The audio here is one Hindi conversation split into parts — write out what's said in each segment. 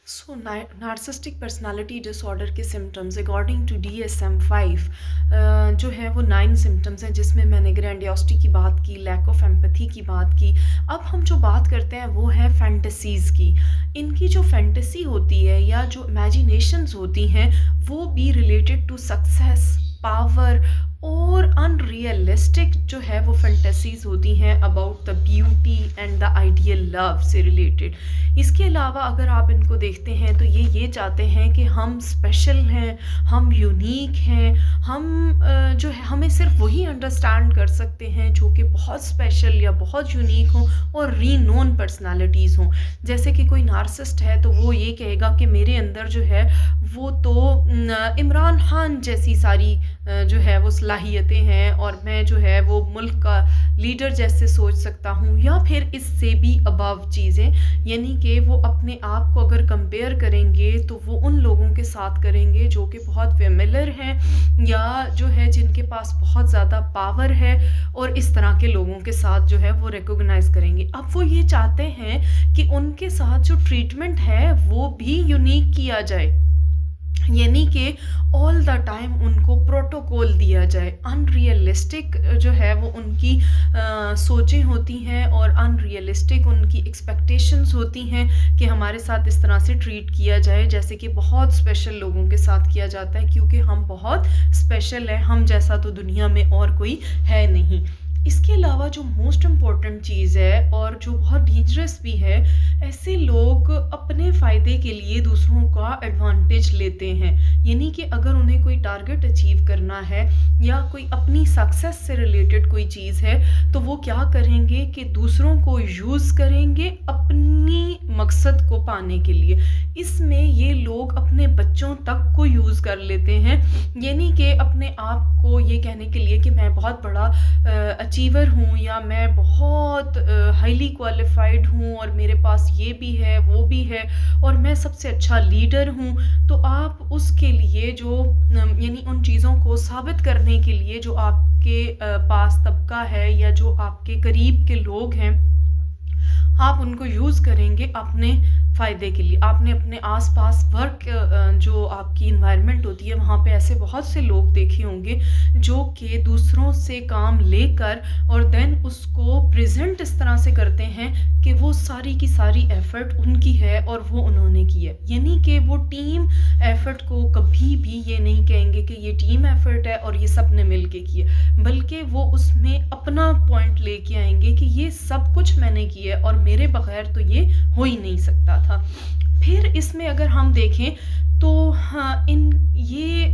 सो नार्सिस्टिक पर्सनालिटी डिसऑर्डर के सिम्टम्स अकॉर्डिंग टू DSM-5 जो है वो 9 सिम्टम्स हैं, जिसमें मैंने ग्रैंडियोसिटी की बात की, लैक ऑफ एम्पैथी की बात की। अब हम जो बात करते हैं वो है फैंटेसीज़ की। इनकी जो फैंटेसी होती है या जो इमेजिनेशंस होती हैं, वो भी रिलेटेड टू सक्सेस, पावर और अनरियलिस्टिक जो है वो फैंटेसीज़ होती हैं about the beauty and the ideal love से रिलेटेड। इसके अलावा अगर आप इनको देखते हैं तो ये चाहते हैं कि हम स्पेशल हैं, हम यूनिक हैं, हम जो है हमें सिर्फ वही अंडरस्टैंड कर सकते हैं जो कि बहुत स्पेशल या बहुत यूनिक हों और रीनोन पर्सनालिटीज़ हों। जैसे कि कोई नार्सिसिस्ट है तो वो ये कहेगा कि मेरे अंदर जो है वो तो इमरान खान जैसी सारी जो है वो सलाहियतें हैं और मैं जो है वो मुल्क का लीडर जैसे सोच सकता हूँ, या फिर इससे भी अबव चीज़ें, यानी कि वो अपने आप को अगर कंपेयर करेंगे तो वो उन लोगों के साथ करेंगे जो कि बहुत फेमिलियर हैं या जो है जिनके पास बहुत ज़्यादा पावर है, और इस तरह के लोगों के साथ जो है वो रिकॉग्नाइज करेंगे। अब वो ये चाहते हैं कि उनके साथ जो ट्रीटमेंट है वो भी यूनिक किया जाए, यानी कि ऑल द टाइम उनको प्रोटोकॉल दिया जाए। अनरियलिस्टिक जो है वो उनकी सोचें होती हैं और अनरियलिस्टिक उनकी एक्सपेक्टेशंस होती हैं कि हमारे साथ इस तरह से ट्रीट किया जाए जैसे कि बहुत स्पेशल लोगों के साथ किया जाता है, क्योंकि हम बहुत स्पेशल हैं, हम जैसा तो दुनिया में और कोई है नहीं। इसके अलावा जो मोस्ट इम्पॉर्टेंट चीज़ है और जो बहुत डेंजरस भी है, ऐसे लोग अपने फ़ायदे के लिए दूसरों का एडवांटेज लेते हैं। यानी कि अगर उन्हें कोई टारगेट अचीव करना है या कोई अपनी सक्सेस से रिलेटेड कोई चीज़ है, तो वो क्या करेंगे कि दूसरों को यूज़ करेंगे अपनी मकसद को पाने के लिए। इसमें ये लोग अपने बच्चों तक को यूज़ कर लेते हैं, यानी कि अपने आप को ये कहने के लिए कि मैं बहुत बड़ा अचीवर हूँ या मैं बहुत हाईली क्वालिफाइड हूँ और मेरे पास ये भी है, वो भी है और मैं सबसे अच्छा लीडर हूँ। तो आप उसके लिए जो यानी उन चीज़ों को साबित करने के लिए जो आपके पास तबका है या जो आपके करीब के लोग हैं, आप उनको यूज़ करेंगे अपने फ़ायदे के लिए। आपने अपने आस-पास वर्क जो आपकी एनवायरनमेंट होती है, वहाँ पे ऐसे बहुत से लोग देखे होंगे जो कि दूसरों से काम लेकर और देन उसको प्रेज़ेंट इस तरह से करते हैं कि वो सारी की सारी एफ़र्ट उनकी है और वो उन्होंने की है। यानी कि वो टीम एफ़र्ट को कभी भी ये नहीं कहेंगे कि ये टीम एफ़र्ट है और ये सब ने मिल के की है, बल्कि वो उसमें अपना पॉइंट लेके आएँगे कि ये सब कुछ मैंने की है और मेरे बगैर तो ये हो ही नहीं सकता था। फिर इसमें अगर हम देखें तो हाँ, ये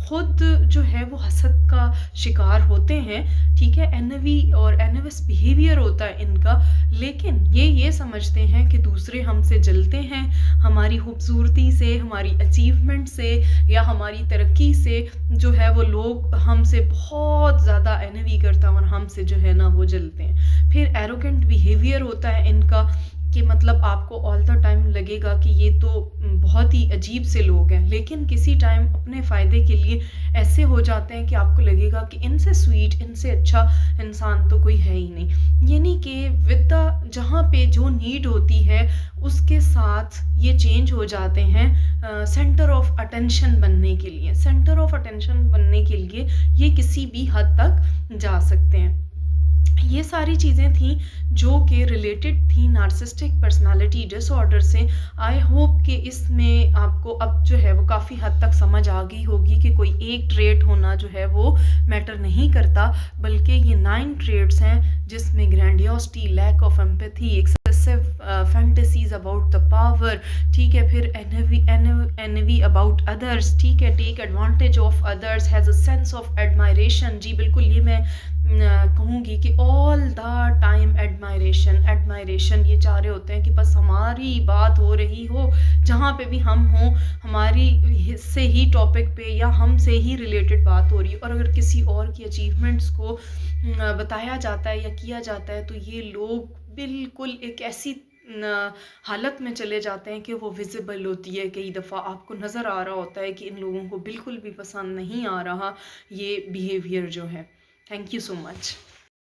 खुद जो है वो हसद का शिकार होते हैं, ठीक है? एनवी और एनवियस बिहेवियर होता है इनका, लेकिन ये समझते हैं कि दूसरे हमसे जलते हैं, हमारी खूबसूरती से, हमारी अचीवमेंट से या हमारी तरक्की से जो है वो लोग हमसे बहुत ज़्यादा एनवी करता है और हमसे जो है ना वो जलते हैं। फिर एरोगेंट बिहेवियर होता है इनका कि मतलब आपको ऑल द टाइम लगेगा कि ये तो बहुत ही अजीब से लोग हैं, लेकिन किसी टाइम अपने फ़ायदे के लिए ऐसे हो जाते हैं कि आपको लगेगा कि इनसे स्वीट, इनसे अच्छा इंसान तो कोई है ही नहीं। यानी कि विद द जहाँ पे जो नीड होती है उसके साथ ये चेंज हो जाते हैं सेंटर ऑफ अटेंशन बनने के लिए। सेंटर ऑफ अटेंशन बनने के लिए ये किसी भी हद तक जा सकते हैं। ये सारी चीज़ें थी जो कि रिलेटेड थी नार्सिसिस्टिक पर्सनालिटी डिसऑर्डर से। आई होप कि इसमें आपको अब जो है वो काफ़ी हद तक समझ आ गई होगी कि कोई एक ट्रेट होना जो है वो मैटर नहीं करता, बल्कि ये 9 ट्रेट्स हैं जिसमें grandiosity, lack of empathy, excessive fantasies about the power, ठीक है? फिर एनवी अबाउट अदर्स, ठीक है? Take advantage of others, has a sense of admiration. जी बिल्कुल, ये मैं कहूँगी कि all the time admiration admiration ये चाह रहे होते हैं कि बस हमारी बात हो रही हो, जहाँ पे भी हम हों हमारी से ही टॉपिक पे या हमसे ही रिलेटेड बात हो रही है, और अगर किसी और की अचीवमेंट्स को बताया जाता है या किया जाता है तो ये लोग बिल्कुल एक ऐसी हालत में चले जाते हैं कि वो विजिबल होती है। कई दफ़ा आपको नज़र आ रहा होता है कि इन लोगों को बिल्कुल भी पसंद नहीं आ रहा ये बिहेवियर जो है। Thank you so much.